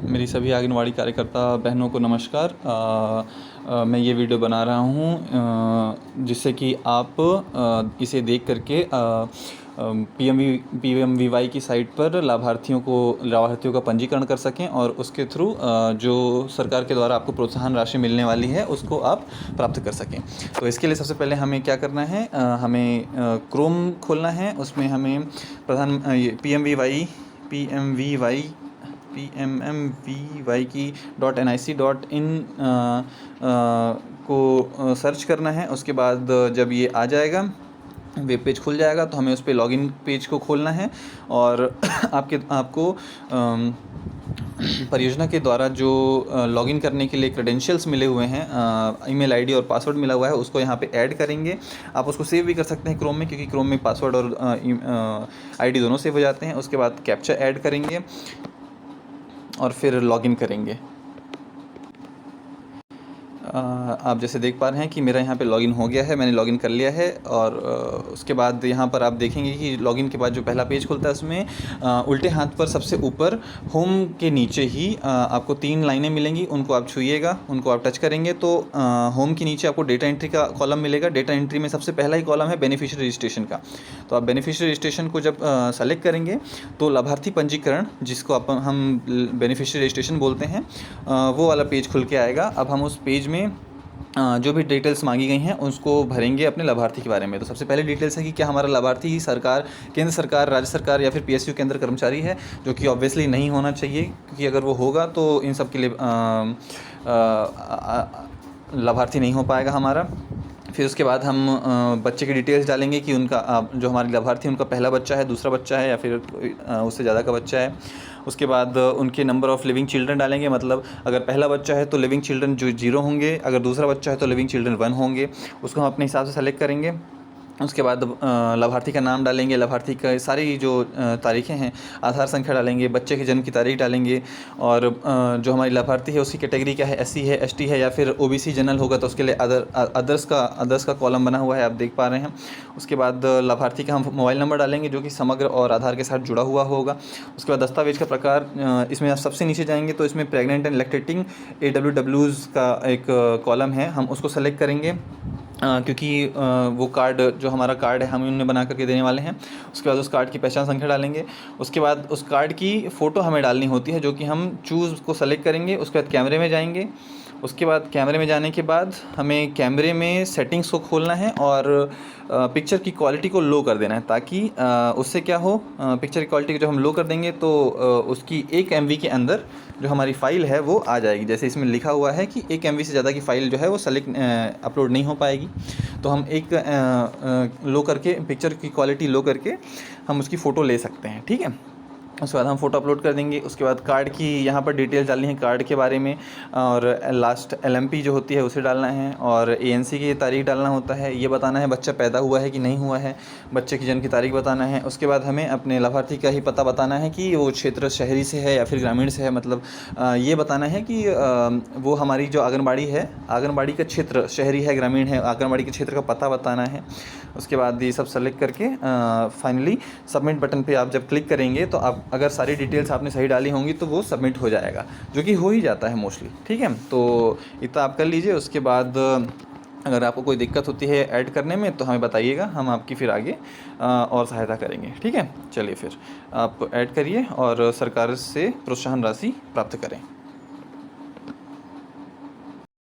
मेरी सभी आंगनवाड़ी कार्यकर्ता बहनों को नमस्कार। मैं ये वीडियो बना रहा हूँ जिससे कि आप इसे देख करके PMVY की साइट पर लाभार्थियों का पंजीकरण कर सकें और उसके थ्रू जो सरकार के द्वारा आपको प्रोत्साहन राशि मिलने वाली है उसको आप प्राप्त कर सकें। तो इसके लिए सबसे पहले हमें क्या करना है, हमें क्रोम खोलना है। उसमें हमें ये PMVY की .nic.in को सर्च करना है। उसके बाद जब ये आ जाएगा, वेब पेज खुल जाएगा, तो हमें उस पर लॉगिन पेज को खोलना है और आपको परियोजना के द्वारा जो लॉगिन करने के लिए क्रेडेंशियल्स मिले हुए हैं, ईमेल आईडी और पासवर्ड मिला हुआ है, उसको यहाँ पे ऐड करेंगे। आप उसको सेव भी कर सकते हैं क्रोम में, क्योंकि क्रोम में पासवर्ड और आईडी दोनों सेव हो जाते हैं। उसके बाद कैप्चा ऐड करेंगे और फिर लॉगिन करेंगे। आप जैसे देख पा रहे हैं कि मेरा यहाँ पे लॉगिन हो गया है, मैंने लॉगिन कर लिया है। और उसके बाद यहाँ पर आप देखेंगे कि लॉगिन के बाद जो पहला पेज खुलता है उसमें उल्टे हाथ पर सबसे ऊपर होम के नीचे ही आपको 3 लाइनें मिलेंगी। उनको आप छूइएगा, उनको आप टच करेंगे तो होम के नीचे आपको डेटा एंट्री का कॉलम मिलेगा। डेटा एंट्री में सबसे पहला ही कॉलम है बेनिफिशियरी रजिस्ट्रेशन का। तो आप बेनिफिशियरी रजिस्ट्रेशन को जब सेलेक्ट करेंगे तो लाभार्थी पंजीकरण, जिसको हम बेनिफिशियरी रजिस्ट्रेशन बोलते हैं, वो वाला पेज खुल के आएगा। अब हम उस पेज में जो भी डिटेल्स मांगी गई हैं उसको भरेंगे अपने लाभार्थी के बारे में। तो सबसे पहले डिटेल्स है कि क्या हमारा लाभार्थी सरकार, केंद्र सरकार, राज्य सरकार या फिर PSU के अंदर कर्मचारी है, जो कि ऑब्वियसली नहीं होना चाहिए, क्योंकि अगर वो होगा तो इन सब के लिए लाभार्थी नहीं हो पाएगा हमारा। फिर उसके बाद हम बच्चे की डिटेल्स डालेंगे कि उनका जो हमारी लाभार्थी उनका पहला बच्चा है, दूसरा बच्चा है या फिर उससे ज़्यादा का बच्चा है। उसके बाद उनके नंबर ऑफ़ लिविंग चिल्ड्रन डालेंगे, मतलब अगर पहला बच्चा है तो लिविंग चिल्ड्रन जो 0 होंगे, अगर दूसरा बच्चा है तो लिविंग चिल्ड्रन 1 होंगे। उसको हम अपने हिसाब से सेलेक्ट करेंगे। उसके बाद लाभार्थी का नाम डालेंगे, लाभार्थी का सारी जो तारीखें हैं, आधार संख्या डालेंगे, बच्चे की जन्म की तारीख डालेंगे, और जो हमारी लाभार्थी है उसकी कैटेगरी क्या है, SC है, ST है या फिर OBC जनरल होगा तो उसके लिए अदर्स का कॉलम बना हुआ है, आप देख पा रहे हैं। उसके बाद लाभार्थी का हम मोबाइल नंबर डालेंगे जो कि समग्र और आधार के साथ जुड़ा हुआ होगा। उसके बाद दस्तावेज का प्रकार, इसमें आप सबसे नीचे जाएंगे तो इसमें प्रेग्नेंट एंड लैक्टेटिंग AWWs का एक कॉलम है, हम उसको सेलेक्ट करेंगे क्योंकि वो कार्ड, जो हमारा कार्ड है, हम उन्हें बना करके देने वाले हैं। उसके बाद उस कार्ड की पहचान संख्या डालेंगे। उसके बाद उस कार्ड की फ़ोटो हमें डालनी होती है, जो कि हम चूज़ को सेलेक्ट करेंगे। उसके बाद कैमरे में जाएंगे। उसके बाद कैमरे में जाने के बाद हमें कैमरे में सेटिंग्स को खोलना है और पिक्चर की क्वालिटी को लो कर देना है, ताकि उससे क्या हो, पिक्चर की क्वालिटी को जब हम लो कर देंगे तो उसकी 1 MB के अंदर जो हमारी फ़ाइल है वो आ जाएगी। जैसे इसमें लिखा हुआ है कि 1 MB से ज़्यादा की फ़ाइल जो है वो अपलोड नहीं हो पाएगी। तो हम लो करके, पिक्चर की क्वालिटी लो करके हम उसकी फ़ोटो ले सकते हैं, ठीक है। उसके बाद हम फ़ोटो अपलोड कर देंगे। उसके बाद कार्ड की यहाँ पर डिटेल्स डालनी है, कार्ड के बारे में, और लास्ट LMP जो होती है उसे डालना है, और ANC की तारीख डालना होता है। ये बताना है बच्चा पैदा हुआ है कि नहीं हुआ है, बच्चे की जन्म की तारीख बताना है। उसके बाद हमें अपने लाभार्थी का ही पता बताना है कि वो क्षेत्र शहरी से है या फिर ग्रामीण से है, मतलब ये बताना है कि वो हमारी जो आंगनबाड़ी है, आंगनबाड़ी का क्षेत्र शहरी है, ग्रामीण है, आंगनबाड़ी के क्षेत्र का पता बताना है। उसके बाद ये सब सेलेक्ट करके फाइनली सबमिट बटन पे आप जब क्लिक करेंगे तो आप, अगर सारी डिटेल्स आपने सही डाली होंगी तो वो सबमिट हो जाएगा, जो कि हो ही जाता है मोस्टली, ठीक है। तो इतना आप कर लीजिए। उसके बाद अगर आपको कोई दिक्कत होती है ऐड करने में तो हमें बताइएगा, हम आपकी फिर आगे और सहायता करेंगे, ठीक है। चलिए फिर आप ऐड करिए और सरकार से प्रोत्साहन राशि प्राप्त करें।